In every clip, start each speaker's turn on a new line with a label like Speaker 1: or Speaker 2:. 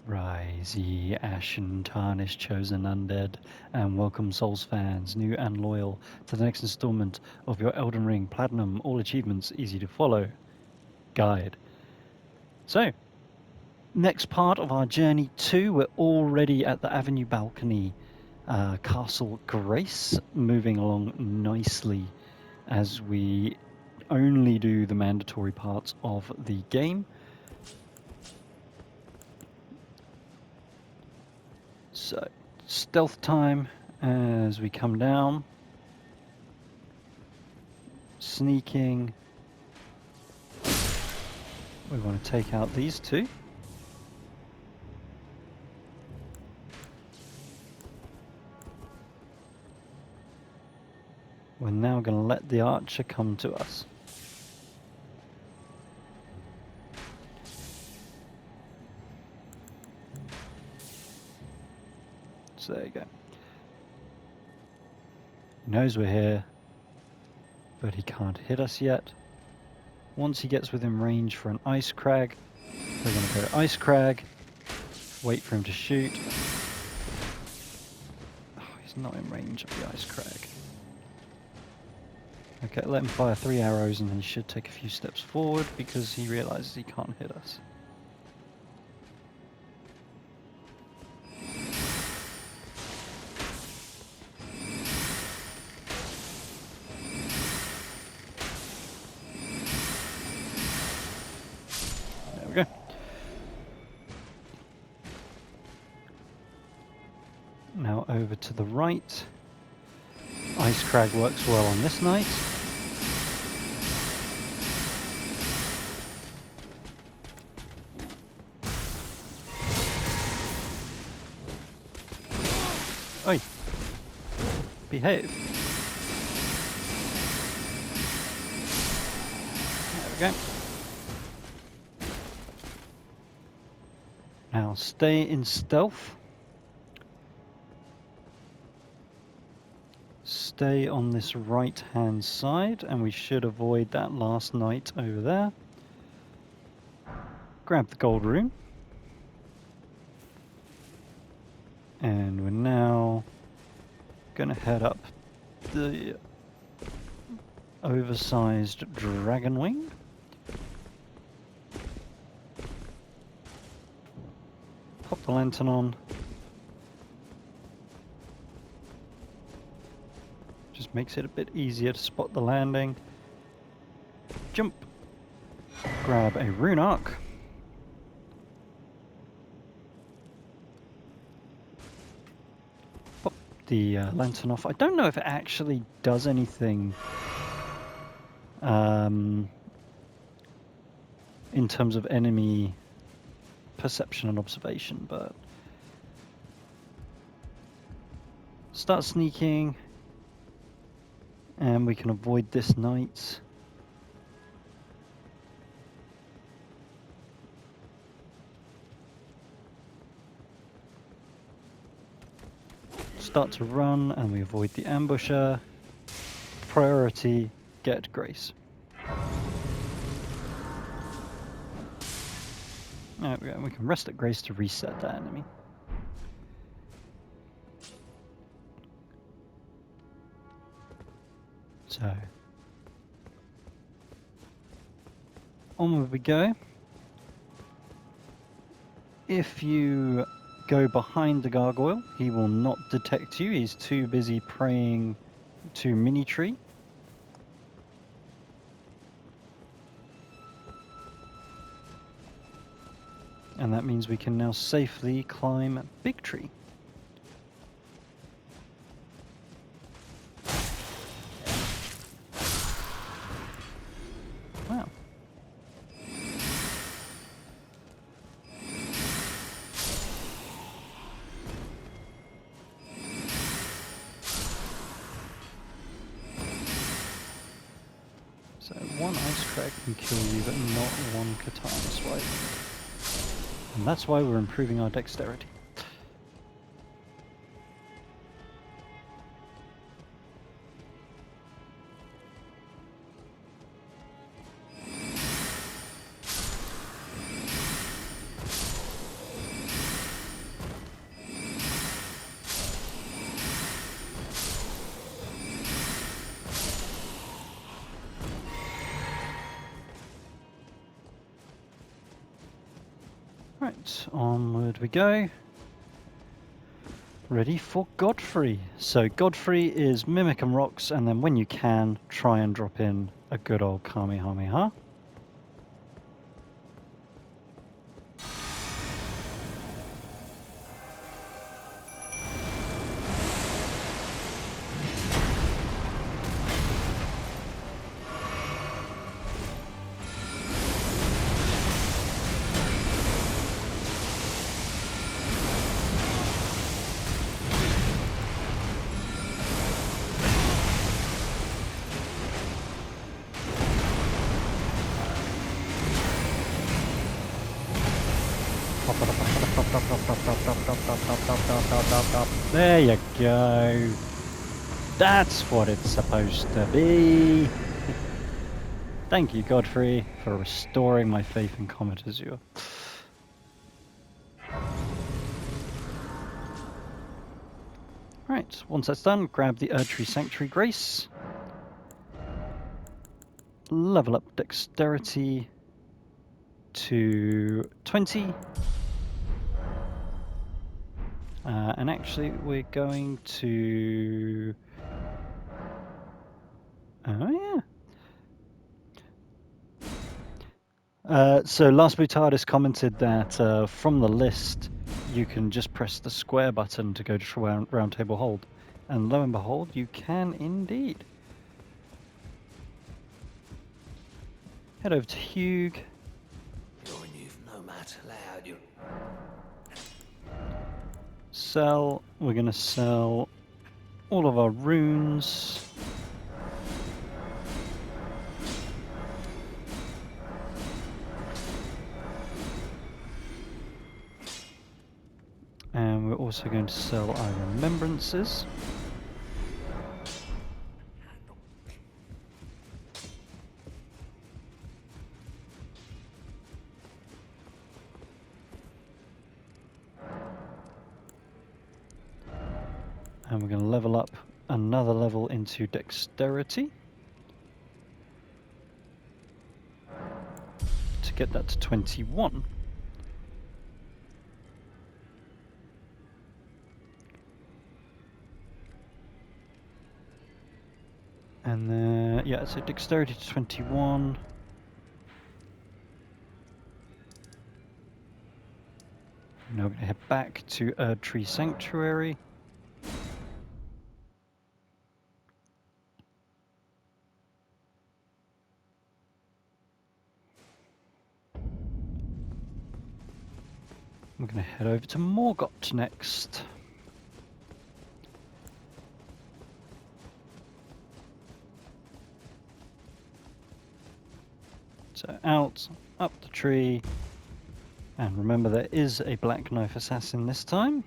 Speaker 1: Rise, ye ashen, tarnished, chosen undead, and welcome Souls fans, new and loyal, to the next installment of your Elden Ring Platinum, all achievements easy to follow guide. So, next part of our journey 2, we're already at the Avenue Balcony Castle Grace, moving along nicely as we only do the mandatory parts of the game. So, stealth time as we come down. Sneaking. We want to take out these two. We're now going to let the archer come to us. So there you go. He knows we're here, but he can't hit us yet. Once he gets within range for an ice crag, we're going to go ice crag, wait for him to shoot. Oh, he's not in range of the ice crag. Okay, let him fire 3 arrows and then he should take a few steps forward because he realizes he can't hit us. There we go. Now over to the right. Ice crag works well on this knight. Oi! Behave. There we go. Now stay in stealth. Stay on this right hand side and we should avoid that last knight over there. Grab the gold rune. And we're now going to head up the oversized dragon wing. Pop the lantern on. Just makes it a bit easier to spot the landing. Jump. Grab a rune arc. The lantern off. I don't know if it actually does anything in terms of enemy perception and observation, but start sneaking and we can avoid this knight. Start to run and we avoid the ambusher. Priority, get grace. There we go. We can rest at grace to reset that enemy. So, onward we go. If you go behind the gargoyle, he will not detect you. He's too busy praying to mini tree. And that means we can now safely climb big tree. Wow. So one ice crag can kill you, but not one katana swipe. And that's why we're improving our dexterity. Right, onward we go. Ready for Godfrey. So Godfrey is Mimic and Rocks, and then when you can, try and drop in a good old Kamehameha. There you go. That's what it's supposed to be. Thank you, Godfrey, for restoring my faith in Comet Azure. Right, once that's done, grab the Erdtree Sanctuary Grace. Level up Dexterity to 20. And actually, we're going to... Oh, yeah. So Last Boutardis commented that from the list, you can just press the square button to go to round table hold. And lo and behold, you can indeed. Head over to Hugh. Sell. We're going to sell all of our runes. And we're also going to sell our remembrances. And we're going to level up another level into Dexterity to get that to 21. And then, yeah, so Dexterity to 21. Now we're going to head back to Erdtree Sanctuary. We're going to head over to MORGOTT next. So out, up the tree, and remember there is a Black Knife Assassin this time.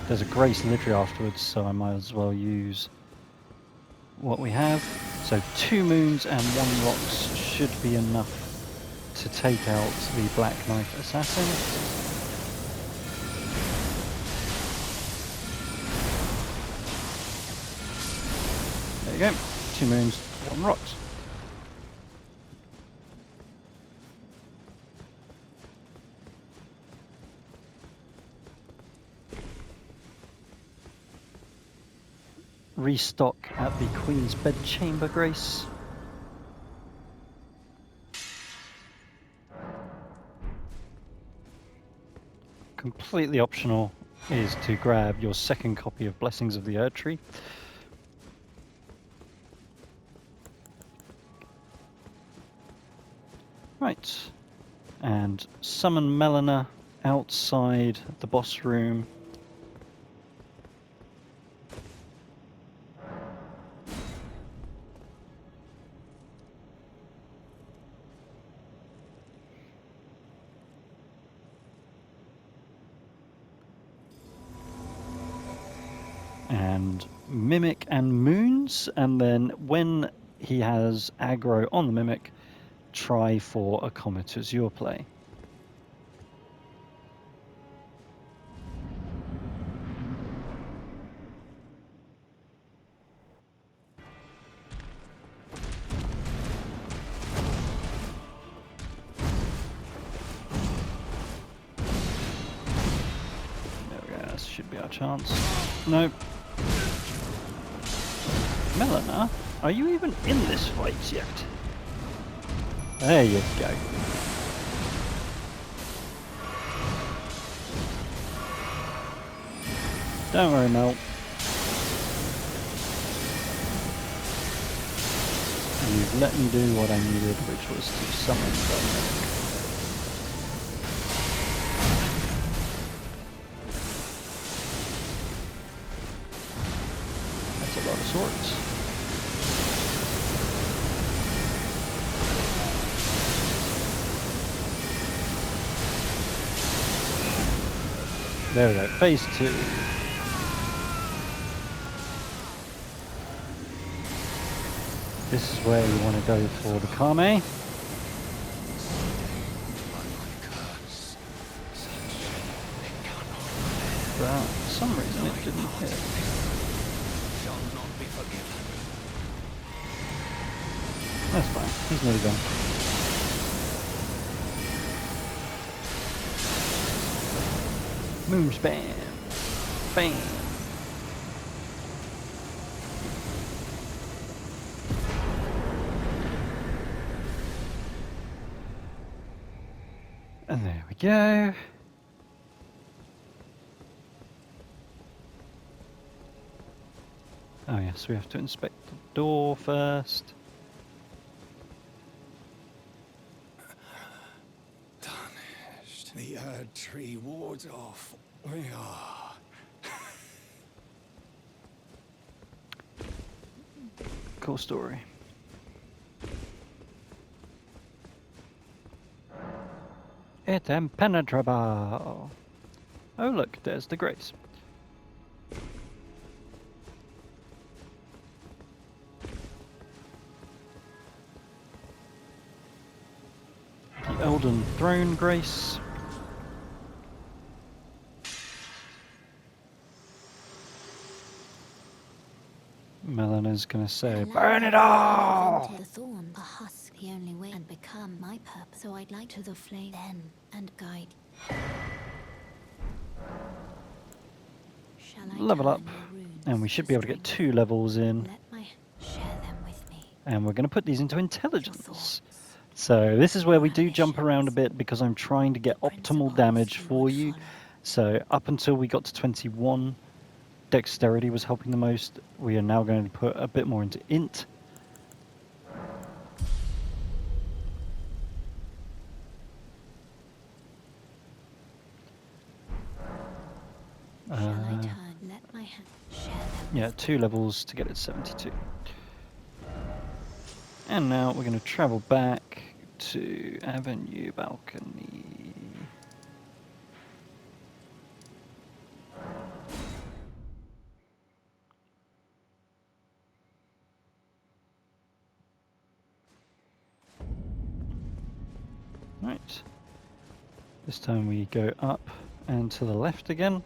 Speaker 1: There's a Grace literally afterwards, so I might as well use what we have. So 2 moons and 1 rocks should be enough to take out the Black Knife Assassin. There you go, 2 moons, 1 rocks. Restock at the Queen's Bedchamber, Grace. Completely optional is to grab your second copy of Blessings of the Erdtree. Right, and summon Melina outside the boss room. And Mimic and Moons, and then when he has aggro on the Mimic, try for a Comet Azure play. should be our chance. Nope. Melina, are you even in this fight yet? There you go. Don't worry, Mel. You've let me do what I needed, which was to summon them. That's a lot of swords. There we go, phase 2. This is where you want to go for the Kame. But for some reason it didn't hit. That's fine, he's nearly gone. Moon spam. Bam. And there we go. Oh yes, we have to inspect the door first.
Speaker 2: Tarnished. The Erd tree wards off. We are.
Speaker 1: Cool story. It's impenetrable. Oh look, there's the grace. The Elden Throne Grace. Melina's gonna say, burn it all!
Speaker 3: The thorn, a husk, the only way, and become my purpose. So I'd like to the flame then and guide. Shall I
Speaker 1: Level up,
Speaker 3: turn your runes
Speaker 1: and we should be able to get 2 levels in.
Speaker 3: Let my share them with me.
Speaker 1: And we're going to put these into intelligence. So this is where we do jump around a bit because I'm trying to get optimal damage for you. So up until we got to 21, dexterity was helping the most. We are now going to put a bit more into int.
Speaker 3: Shall I turn? Let my hand share them.
Speaker 1: Yeah, 2 levels to get it 72. And now we're going to travel back to Avenue Balcony. Right. This time we go up and to the left again.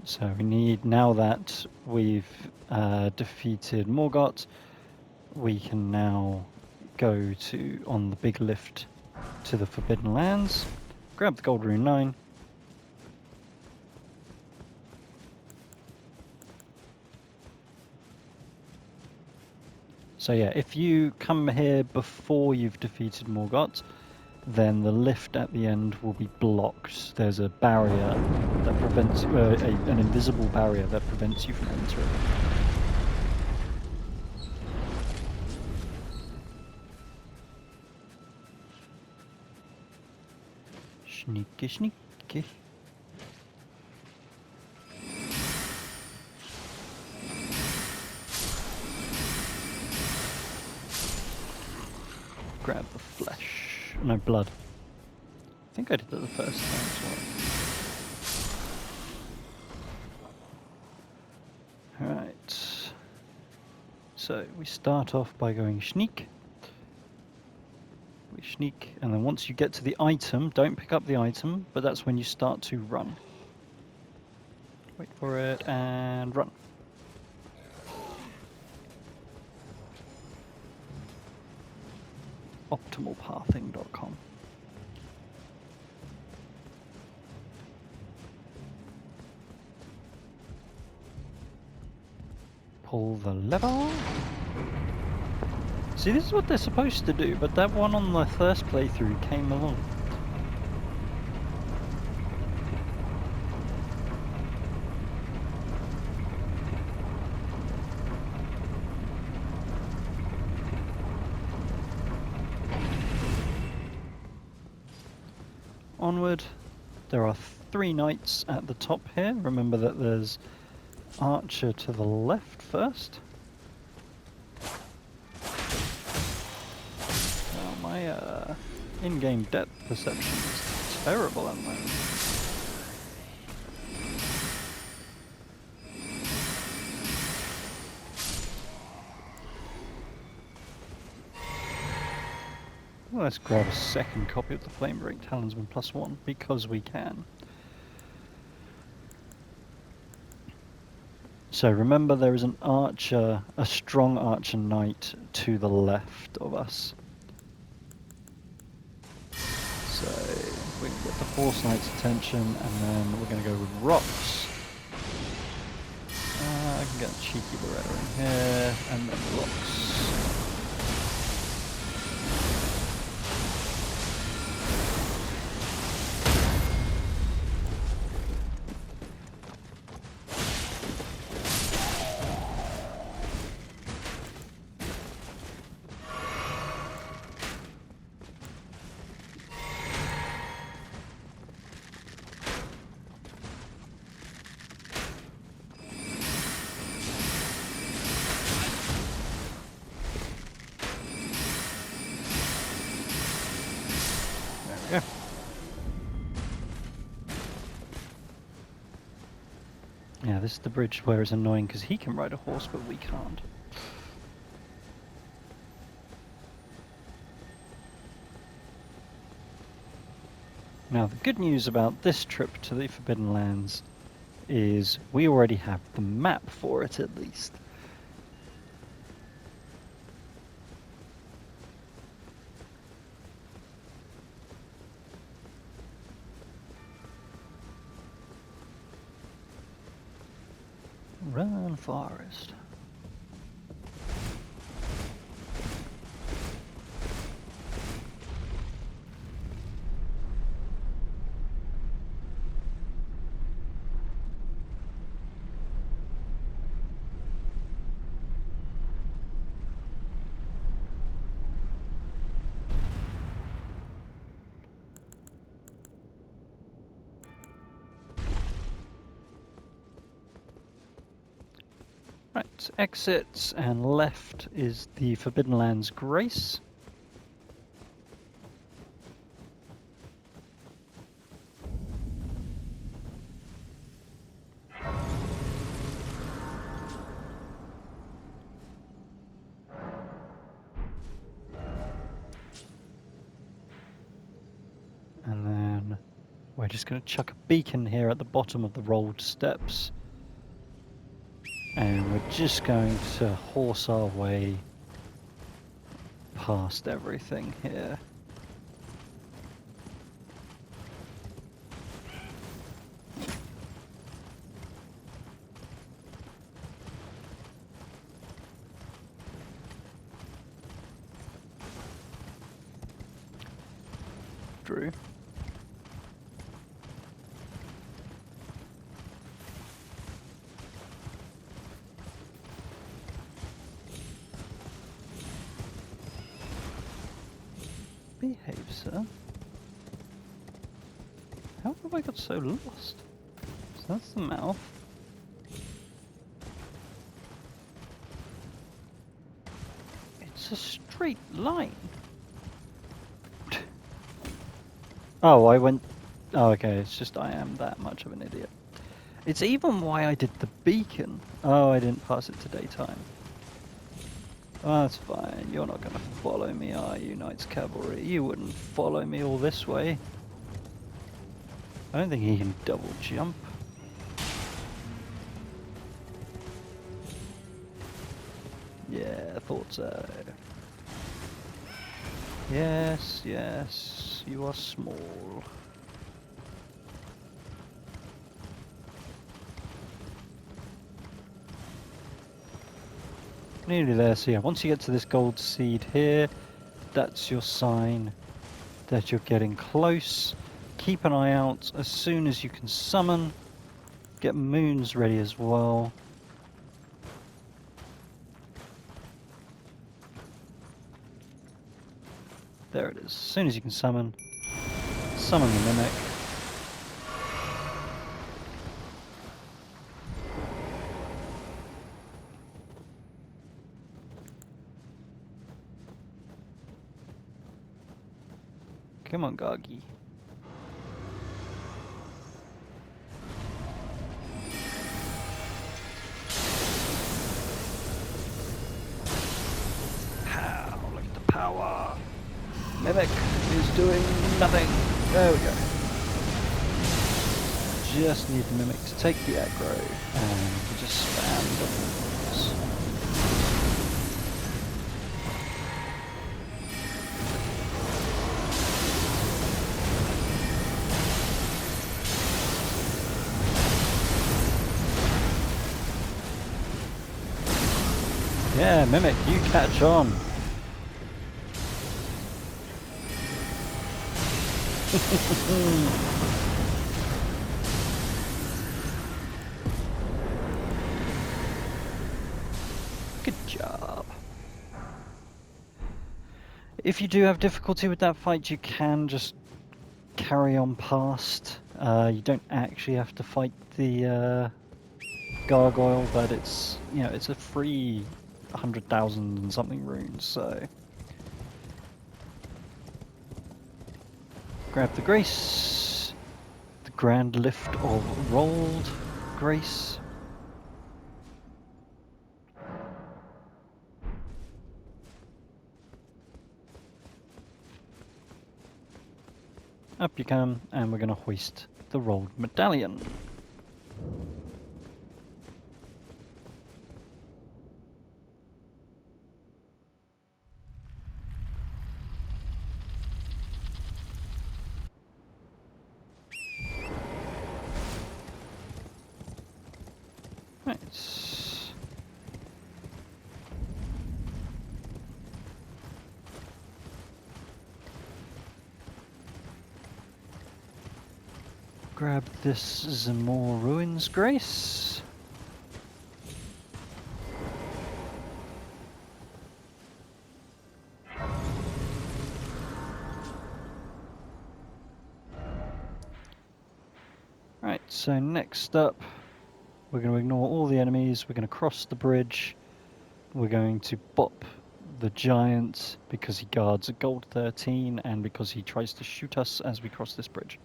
Speaker 1: So we need, now that we've defeated Morgott, we can now go to, on the big lift, to the Forbidden Lands, grab the Gold Rune 9, so yeah, if you come here before you've defeated Morgott, then the lift at the end will be blocked. There's a barrier that prevents, an invisible barrier that prevents you from entering. Sneaky, sneaky. Grab the flesh. No, blood. I think I did that the first time as well. Alright. So we start off by going sneak. We sneak, and then once you get to the item, don't pick up the item, but that's when you start to run. Wait for it, and run. Optimalpathing.com. pull the lever. See, this is what they're supposed to do, but that one on the first playthrough came along. Onward. There are 3 knights at the top here. Remember that there's archer to the left first. Oh, my in-game depth perception is terrible at the moment. Well, let's grab a second copy of the Flame Break Talisman +1 because we can. So remember, there is an archer, a strong archer knight to the left of us. So we can get the Force Knight's attention, and then we're going to go with rocks. I can get a cheeky Beretta in here, and then rocks. Yeah. Yeah, this is the bridge where it's annoying because he can ride a horse, but we can't. Now, the good news about this trip to the Forbidden Lands is we already have the map for it, at least. Run, forest. Right, exits and left is the Forbidden Lands Grace. And then we're just going to chuck a beacon here at the bottom of the rolled steps. And we're just going to horse our way past everything here. Drew. Behave, sir. How have I got so lost? So that's the mouth. It's a straight line. Oh, I went... Oh, okay, it's just I am that much of an idiot. It's even why I did the beacon. Oh, I didn't pass it to daytime. Oh, that's fine. You're not going to follow me, are you, Knights Cavalry? You wouldn't follow me all this way. I don't think he can double jump. Yeah, I thought so. Yes, yes, you are small. Nearly there. So yeah, once you get to this gold seed here, that's your sign that you're getting close. Keep an eye out as soon as you can summon. Get moons ready as well. There it is. As soon as you can summon the mimic. Come on, Gargi. Pow! Look at the power! Mimic is doing nothing. There we go. Just need the mimic to take the aggro and we just spam the moves. Yeah, mimic, you catch on. Good job. If you do have difficulty with that fight, you can just carry on past. You don't actually have to fight the Gargoyle, but it's, you know, it's a free 100,000 and something runes, so grab the grace, the grand lift of Rold grace. Up you come, and we're going to hoist the Rold Medallion. Right. Grab this ZAMOR Ruins grace. Right, so next up, we're going to ignore all the enemies, we're going to cross the bridge, we're going to bop the giant because he guards a gold 13 and because he tries to shoot us as we cross this bridge.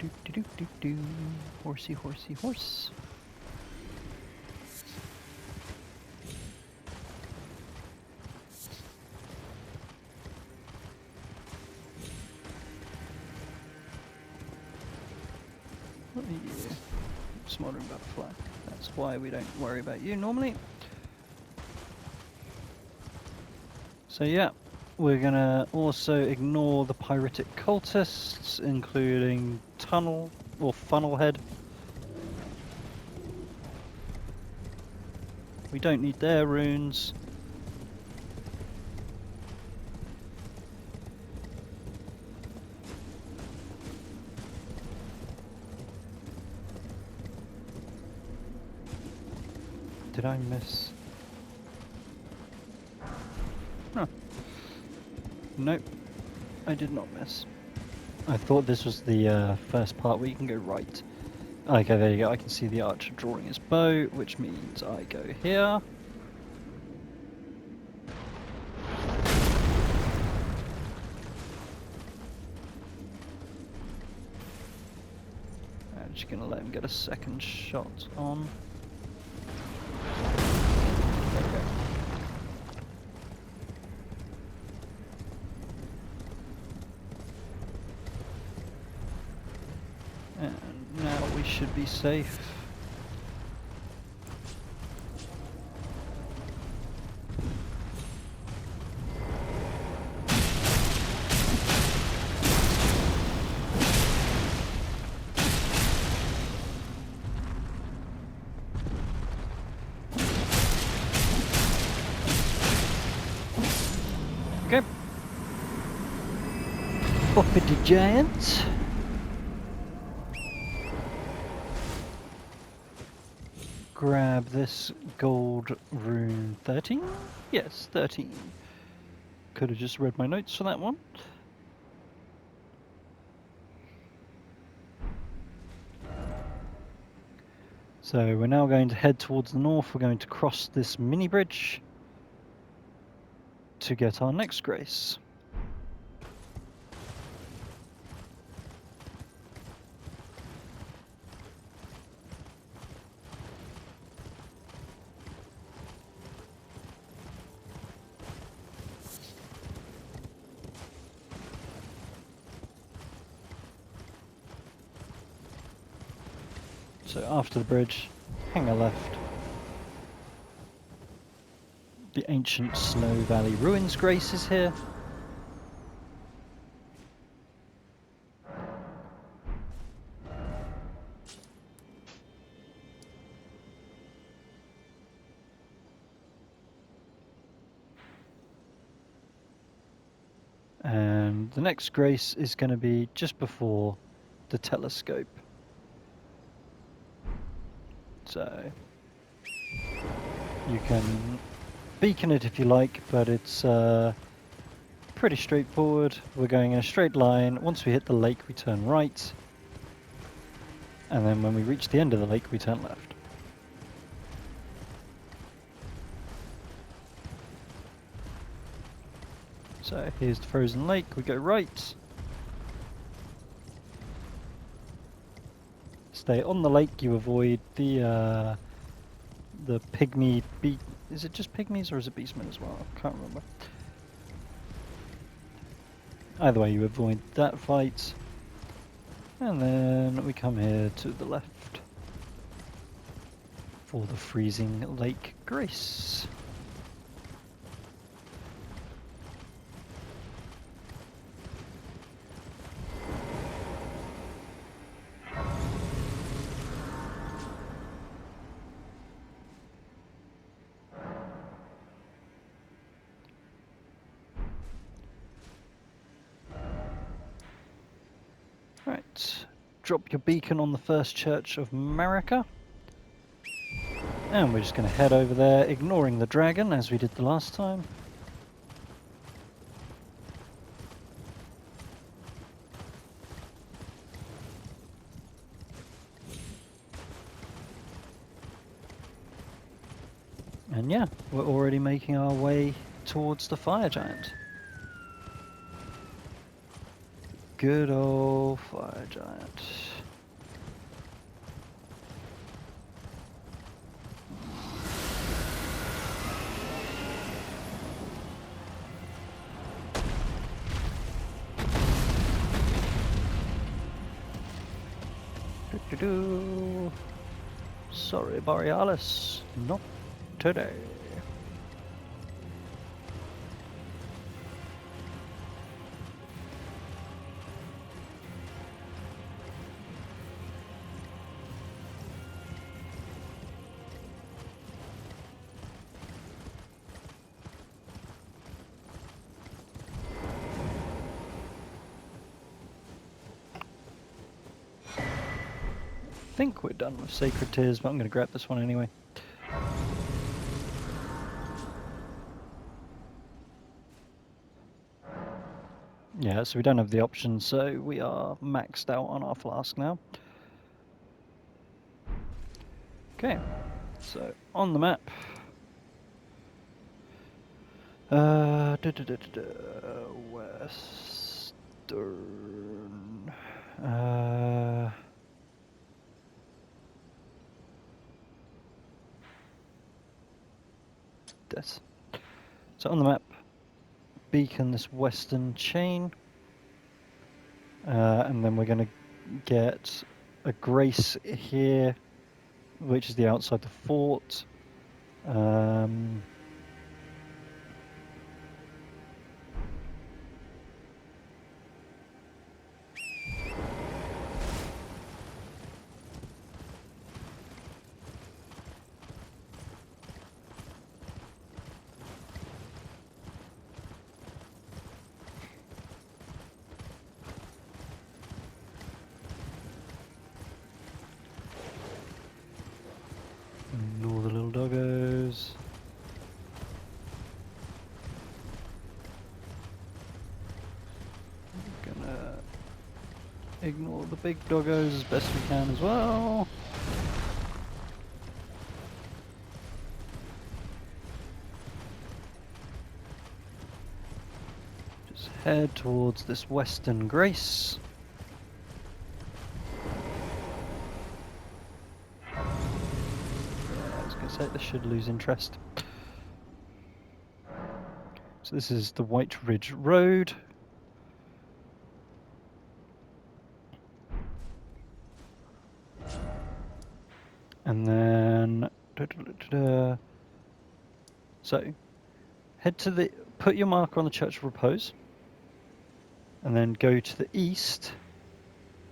Speaker 1: Do do do do do. Horsey, horsey, horse. What are you? Smoldering butterfly. That's why we don't worry about you normally. So yeah. We're gonna also ignore the pyritic cultists, including Tunnel or Funnelhead. We don't need their runes. Did I miss? Huh. Nope, I did not miss. I thought this was the first part where you can go right. Okay, there you go. I can see the archer drawing his bow, which means I go here. I'm just going to let him get a second shot on. There we go. should be safe. Okay. Boppity giant. Grab this gold rune 13? Yes, 13. Could have just read my notes for that one. So we're now going to head towards the north. We're going to cross this mini bridge to get our next grace. So after the bridge, hang a left. The ancient Snow Valley Ruins grace is here. And the next grace is going to be just before the telescope. So you can beacon it if you like, but it's pretty straightforward. We're going in a straight line. Once we hit the lake, we turn right. And then when we reach the end of the lake, we turn left. So here's the frozen lake. We go right. Stay on the lake. You avoid the pygmy beast. Is it just pygmies or is it beastmen as well? I can't remember. Either way, you avoid that fight. And then we come here to the left for the freezing lake grace. Right, drop your beacon on the first church of MARIKA. And we're just going to head over there, ignoring the dragon, as we did the last time. And yeah, we're already making our way towards the fire giant. Good old fire giant. Do-do-do. Sorry, Borealis, not today. I think we're done with Sacred Tears, but I'm going to grab this one anyway. Yeah, so we don't have the option, so we are maxed out on our flask now. Okay, so on the map, Western, this. So on the map, beacon this western chain, and then we're going to get a Grace here, which is the outside the fort. Ignore the little doggos. Gonna ignore the big doggos as best we can as well. Just head towards this western Grace. I was going to say this should lose interest. So this is the Whiteridge Road. And then, so head to the, put your marker on the Church of Repose, and then go to the east,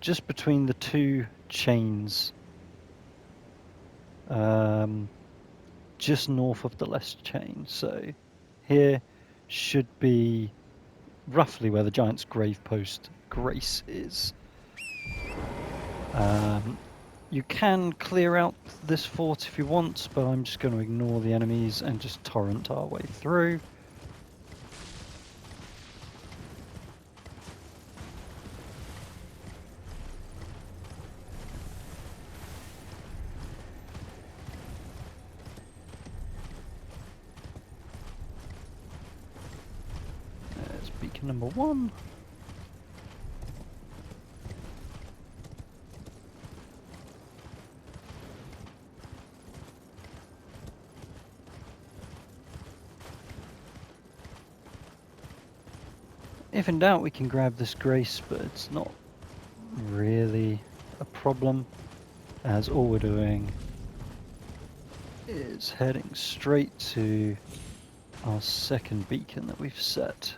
Speaker 1: just between the two chains, just north of the last chain. So here should be roughly where the Giant's Grave Post Grace is. You can clear out this fort if you want, but I'm just going to ignore the enemies and just torrent our way through. There's beacon number 1. If in doubt, we can grab this Grace, but it's not really a problem, as all we're doing is heading straight to our second beacon that we've set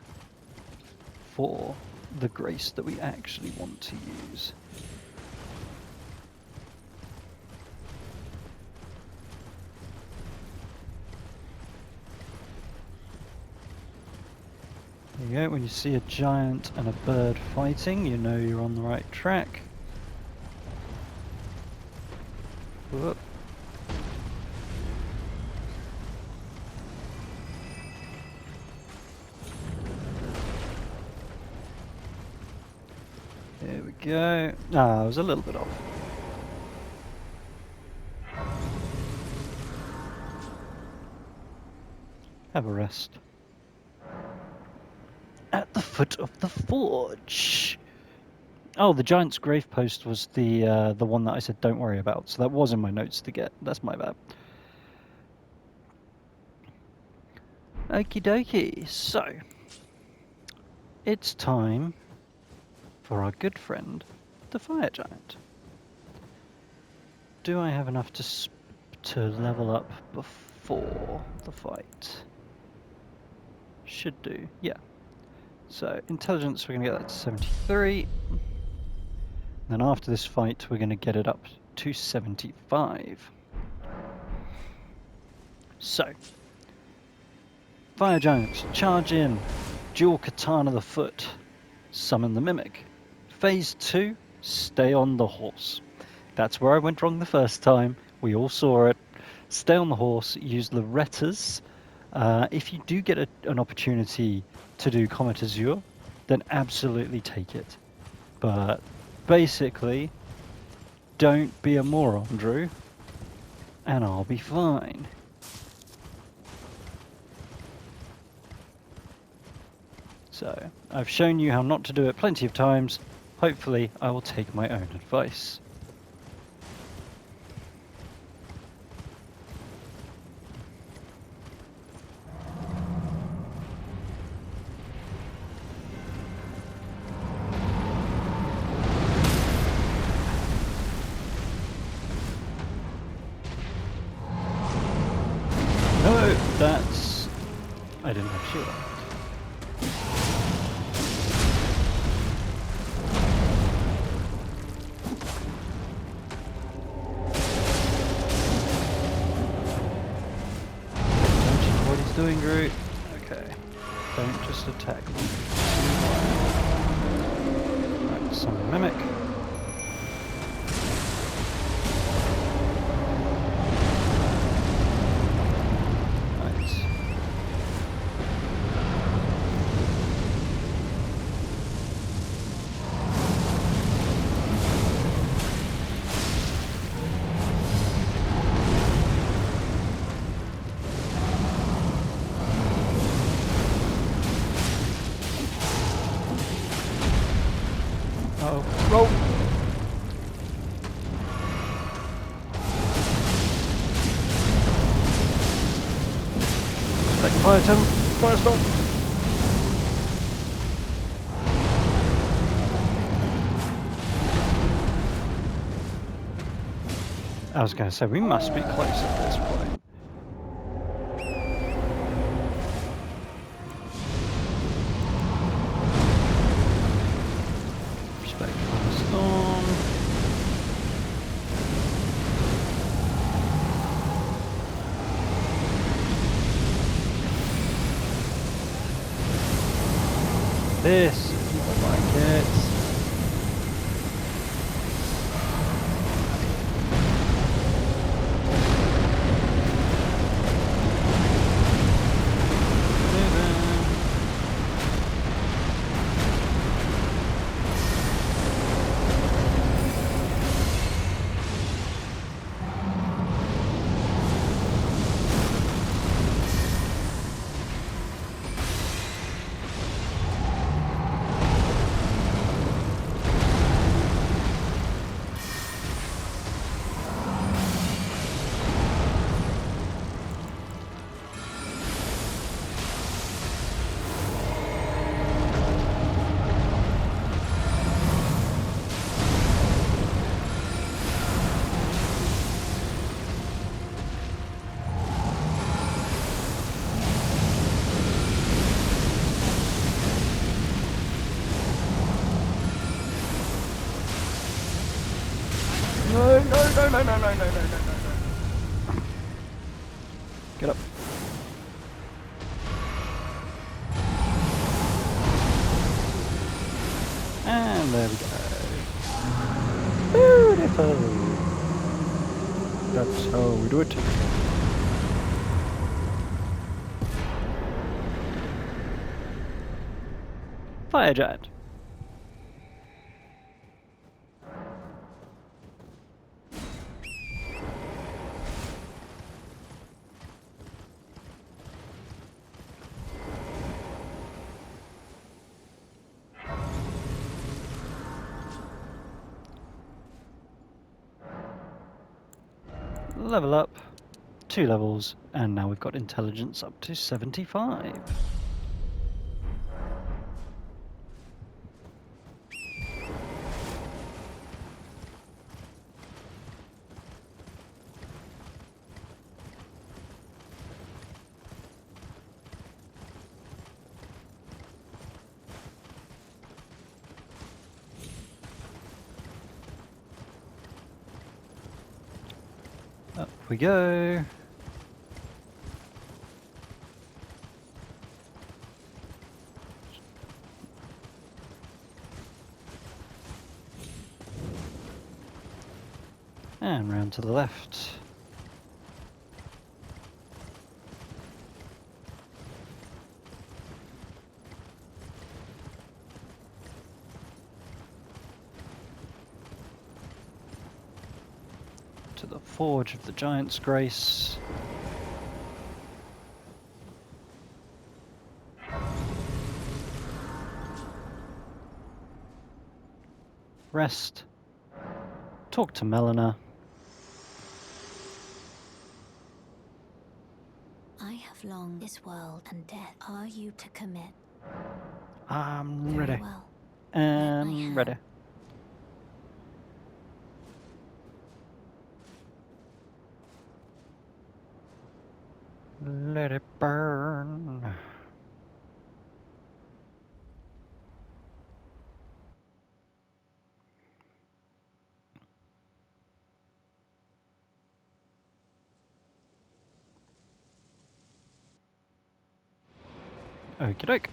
Speaker 1: for the Grace that we actually want to use. There you go, when you see a giant and a bird fighting, you know you're on the right track. Whoop. There we go. Ah, I was a little bit off. Have a rest. At the foot of the forge. Oh, the Giant's Grave Post was the one that I said don't worry about. So that was in my notes to get. That's my bad. Okie dokie. So it's time for our good friend, the Fire Giant. Do I have enough to level up before the fight? Should do. Yeah. So intelligence, we're going to get that to 73. Then after this fight, we're going to get it up to 75. So, Fire Giants, charge in, dual katana the foot, summon the mimic. Phase 2, stay on the horse. That's where I went wrong the first time. We all saw it. Stay on the horse, use Loretta's. If you do get an opportunity to do Comet Azure, then absolutely take it. But basically, don't be a moron, Drew, and I'll be fine. So, I've shown you how not to do it plenty of times. Hopefully, I will take my own advice. have shield on. What he's doing, Groot. Okay. Don't just attack me. Right, summon Mimic. Roll! Second fire attempt. Firestorm! I was going to say, we must be close at this point. Respect for the storm. This is more like it. No. Get up. And there we go. Beautiful. That's how we do it. Fire Giant. Level up, 2 levels, and now we've got intelligence up to 75. Up we go. And round to the left. To the Forge of the Giant's Grace. Rest. Talk to Melina.
Speaker 3: I have longed this world and death. Are you to commit?
Speaker 1: I'm
Speaker 3: Very
Speaker 1: ready.
Speaker 3: well.
Speaker 1: I'm ready. Let it burn. Okie doke.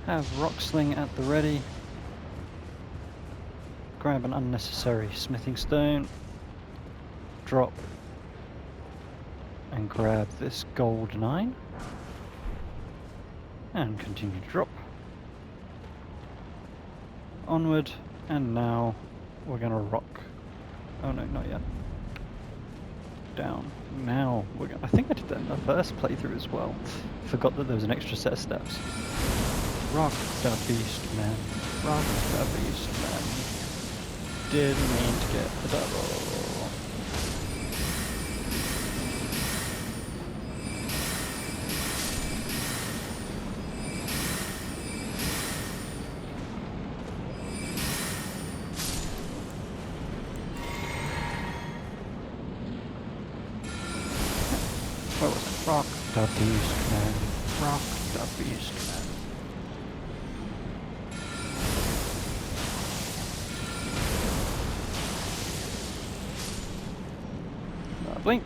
Speaker 1: Have rock sling at the ready. Grab an unnecessary smithing stone. Drop. And grab this gold 9. And continue to drop. Onward. And now we're gonna rock. Oh no, not yet. Down. Now we're gonna... I think I did that in the first playthrough as well. Forgot that there was an extra set of steps. Rock the beast, man. Rock the beast, man. Didn't mean to get the double. Where was it? Rock the beast, man. Rock the beast, man. Lovely.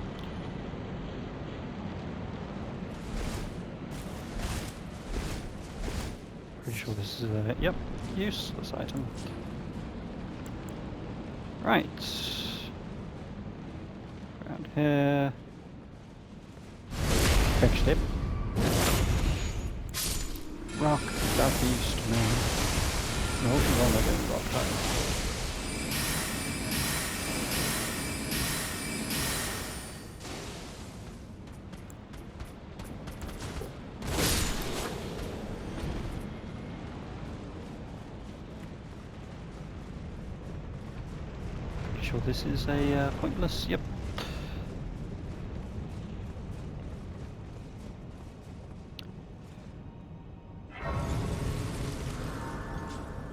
Speaker 1: Pretty sure this is a, yep, useless item. Right. Around here. Fetch tip. Rock that beast, man. No, she's only doing rock type. Sure this is a pointless, yep.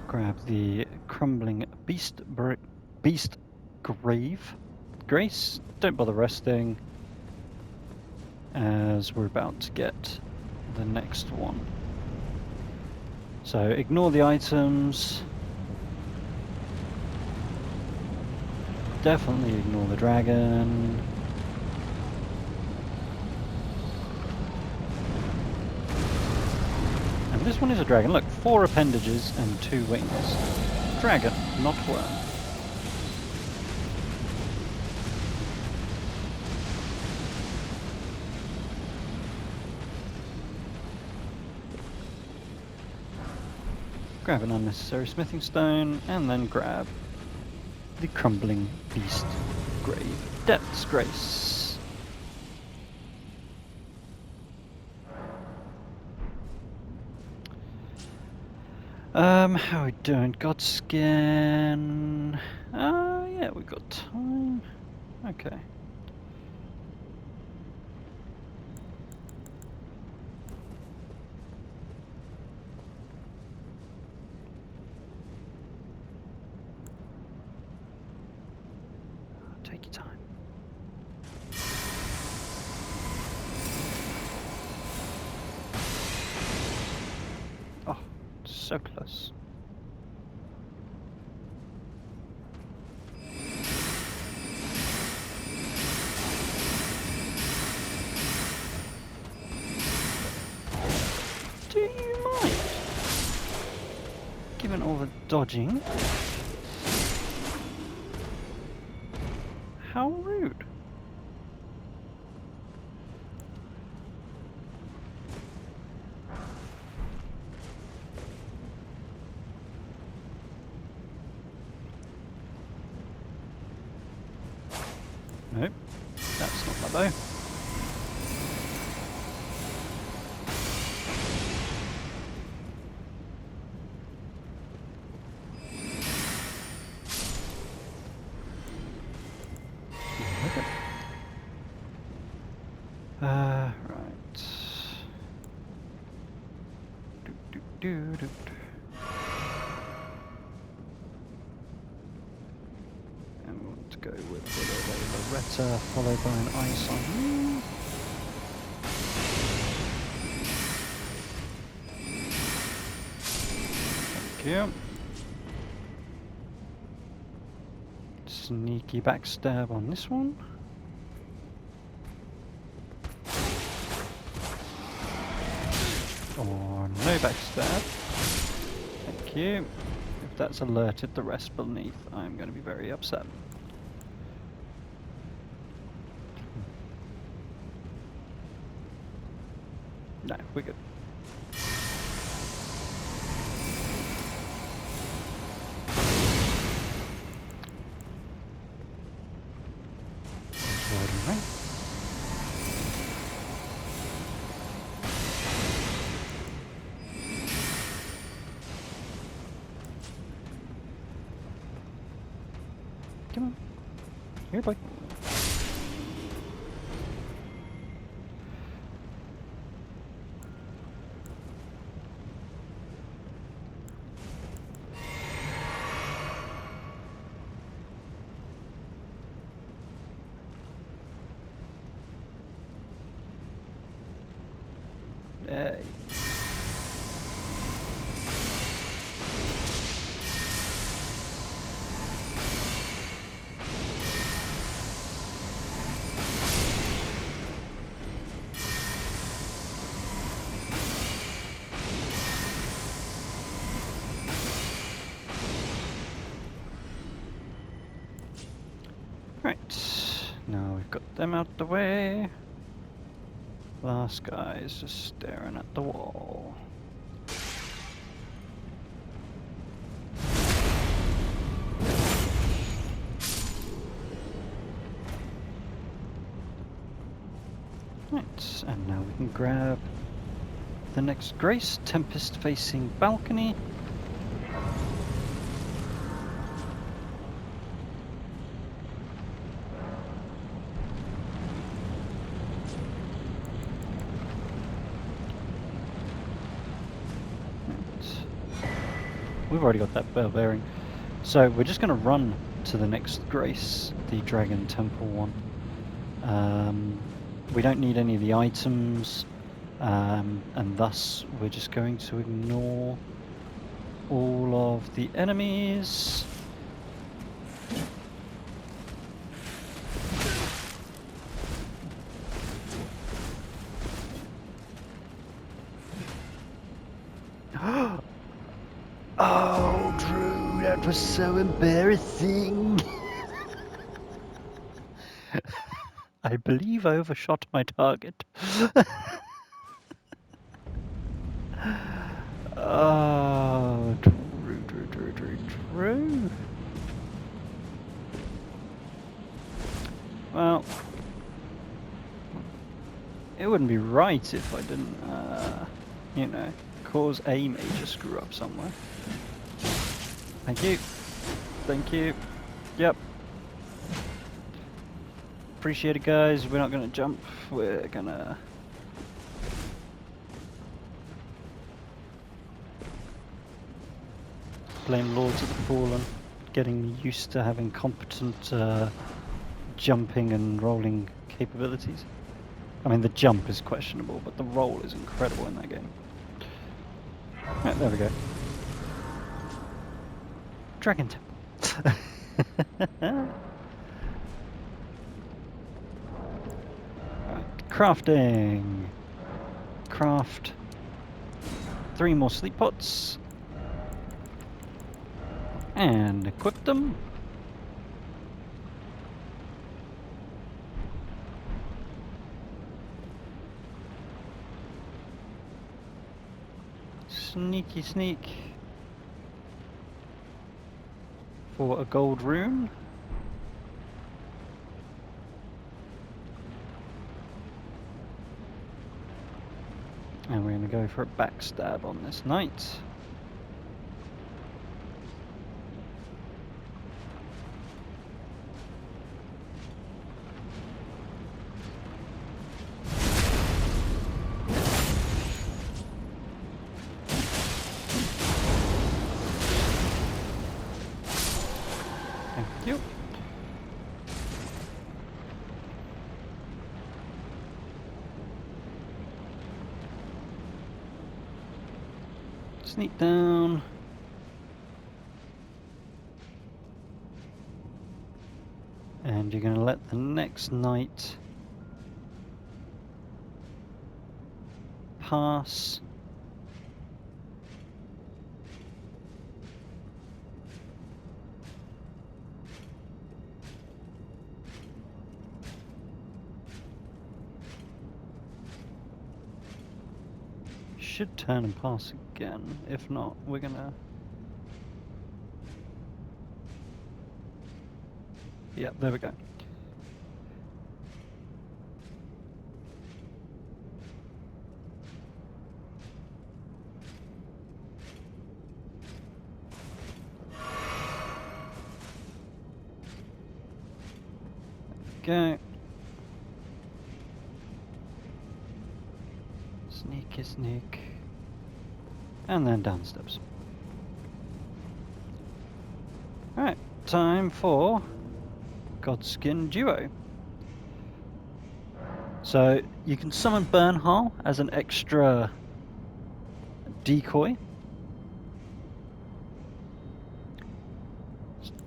Speaker 1: Grab the crumbling beast grave. Grace, don't bother resting, as we're about to get the next one. So ignore the items. Definitely ignore the dragon. And this one is a dragon. Look, 4 appendages and 2 wings. Dragon, not worm. Grab an unnecessary smithing stone, and then grab the crumbling beast grave. Depth's Grace. How are we doing? Godskin. Yeah, we've got time. Okay. Take your time. Oh, so close. Do you mind? Given all the dodging. How rude. Nope, that's not my bow. Okay. Right. Do. And we want to go with the Loretta, followed by an ice on you. Thank you. Sneaky backstab on this one. Or no backstab. Thank you. If that's alerted the rest beneath, I'm going to be very upset. No, we're good. ELDEN RING. Come on. Here, boy. Hey. Right, now we've got them out the way. Last guy is just staring at the wall. Right, and now we can grab the next Grace, Tempest facing balcony. We've already got that bell bearing. So we're just going to run to the next Grace, the Dragon Temple one. We don't need any of the items, and thus we're just going to ignore all of the enemies. Oh, Drew, that was so embarrassing. I believe I overshot my target. Oh, Drew. Well, it wouldn't be right if I didn't, you know, cause a major screw up somewhere. Thank you. Thank you. Yep. Appreciate it, guys. We're not going to jump. We're going to... blame Lords of the Fallen. Getting used to having competent jumping and rolling capabilities. I mean, the jump is questionable, but the roll is incredible in that game. Right, there we go. Dragon Temple. Right, crafting. Craft 3 more sleep pots. And equip them. Sneaky sneak for a gold rune. And we're going to go for a backstab on this knight. Thank you. Sneak down. And you're going to let the next night pass. Should turn and pass again. If not, we're gonna... Yeah, there we go. Go. Sneaky sneak. And then down the steps. Alright, time for Godskin Duo. So you can summon Bernhal as an extra decoy.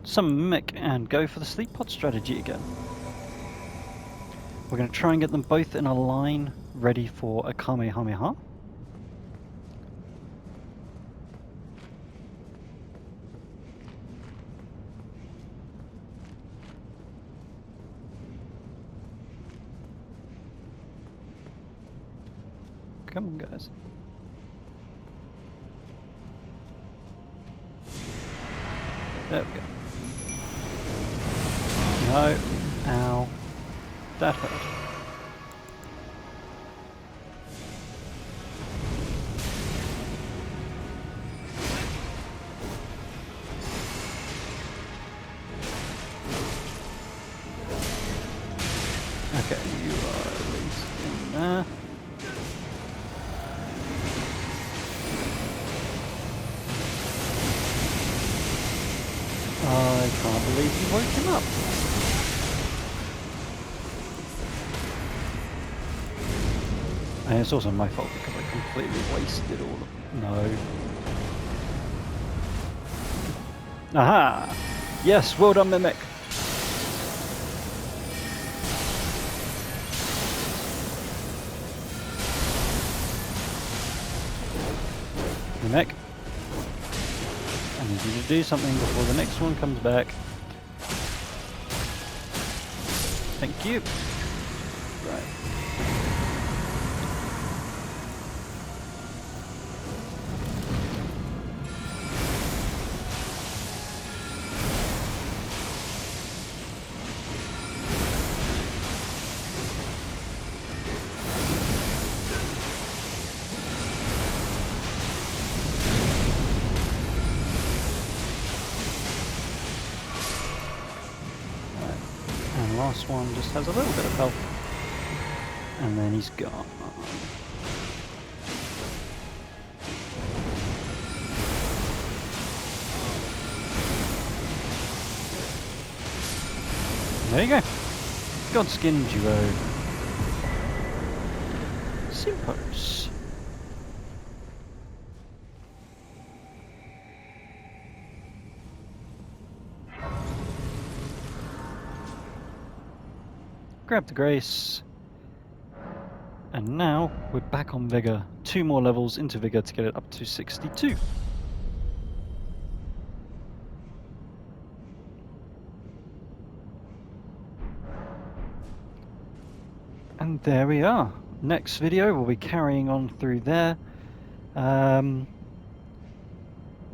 Speaker 1: Summon Mimic and go for the sleep pod strategy again. We're going to try and get them both in a line ready for a Kamehameha. Come on, guys. There we go. No. Ow. That hurt. Okay, you are at least in there. I can't believe you woke him up. And it's also my fault because I completely wasted all of... No. Aha! Yes, well done, Mimic. Mimic. I need you to do something before the next one comes back. Thank you. Right. Last one just has a little bit of health, and then he's gone. There you go. Godskin Duo. Simpos. Grab the Grace. And now we're back on Vigor. 2 more levels into Vigor to get it up to 62. And there we are. Next video we'll be carrying on through there.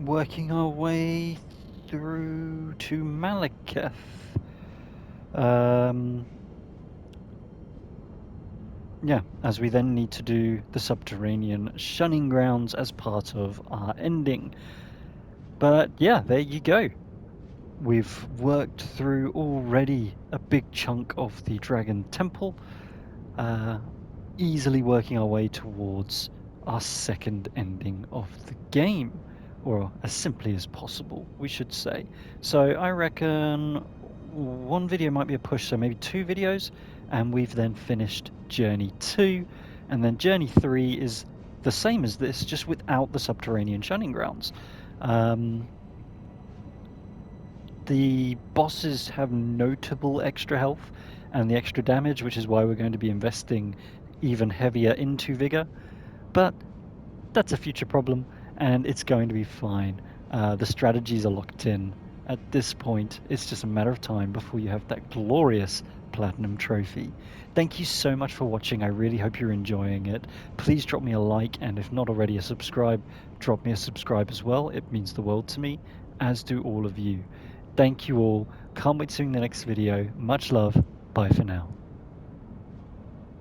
Speaker 1: Working our way through to Malekith. Yeah, as we then need to do the subterranean shunning grounds as part of our ending. But yeah, there you go. We've worked through already a big chunk of the Dragon Temple, easily working our way towards our second ending of the game, or as simply as possible, we should say. So I reckon one video might be a push, so maybe 2 videos, and we've then finished Journey 2, and then Journey 3 is the same as this, just without the subterranean shunning grounds. The bosses have notable extra health and the extra damage, which is why we're going to be investing even heavier into Vigor. But that's a future problem, and it's going to be fine. The strategies are locked in. At this point, it's just a matter of time before you have that glorious Platinum Trophy. Thank you so much for watching. I really hope you're enjoying it. Please drop me a like, and if not already a subscribe, drop me a subscribe as well. It means the world to me, as do all of you. Thank you all. Can't wait to see you in the next video. Much love. Bye for now.